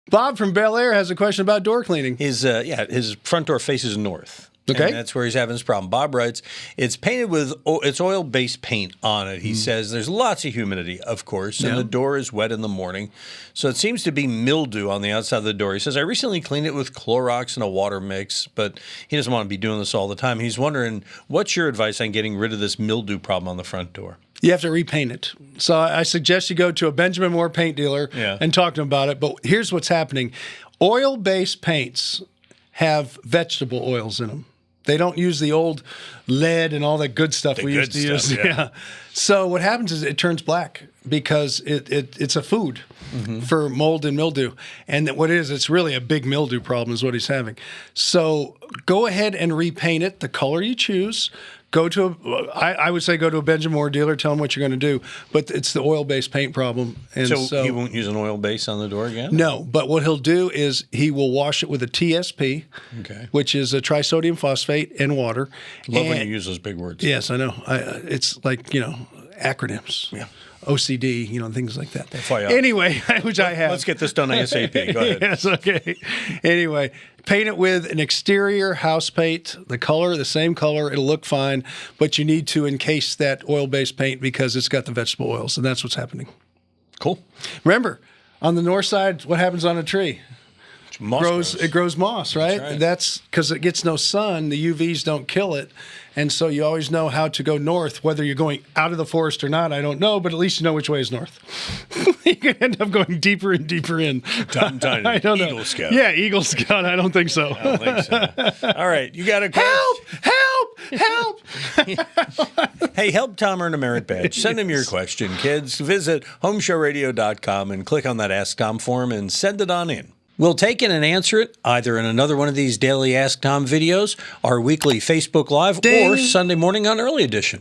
Bob from Bel Air has a question about door cleaning. His front door faces north. Okay. And that's where he's having his problem. Bob writes, it's painted with it's oil-based paint on it. He says there's lots of humidity, of course, and the door is wet in the morning. So it seems to be mildew on the outside of the door. He says, I recently cleaned it with Clorox and a water mix, but he doesn't want to be doing this all the time. He's wondering, what's your advice on getting rid of this mildew problem on the front door? You have to repaint it. So I suggest you go to a Benjamin Moore paint dealer and talk to him about it. But here's what's happening. Oil-based paints have vegetable oils in them. They don't use the old lead and all that good stuff we used to use. Yeah. So what happens is it turns black because it's a food for mold and mildew. And what it is, it's really a big mildew problem is what he's having. So go ahead and repaint it the color you choose. I would say go to a Benjamin Moore dealer, tell him what you're going to do. But it's the oil-based paint problem. And so he won't use an oil base on the door again? No, but what he'll do is he will wash it with a TSP, which is a trisodium phosphate and water. Love when you use those big words. Yes, I know. It's like, acronyms. Yeah. OCD, things like that. Anyway, which I have. Let's get this done ASAP. Go ahead. Yes, okay. Anyway, paint it with an exterior house paint, the same color, it'll look fine, but you need to encase that oil-based paint because it's got the vegetable oils, and that's what's happening. Cool. Remember, on the north side, what happens on a tree? It grows moss, right? That's because it gets no sun. The UVs don't kill it. And so you always know how to go north, whether you're going out of the forest or not. I don't know, but at least you know which way is north. You can end up going deeper and deeper in. I don't know. Eagle Scout. Yeah, Eagle Scout. I don't think so. I don't think so. All right. You got a question? Help! Hey, help Tom earn a merit badge. Send him your question, kids. Visit HomeShowRadio.com and click on that Ask Tom form and send it on in. We'll take it and answer it either in another one of these daily Ask Tom videos, our weekly Facebook Live, or Sunday morning on Early Edition.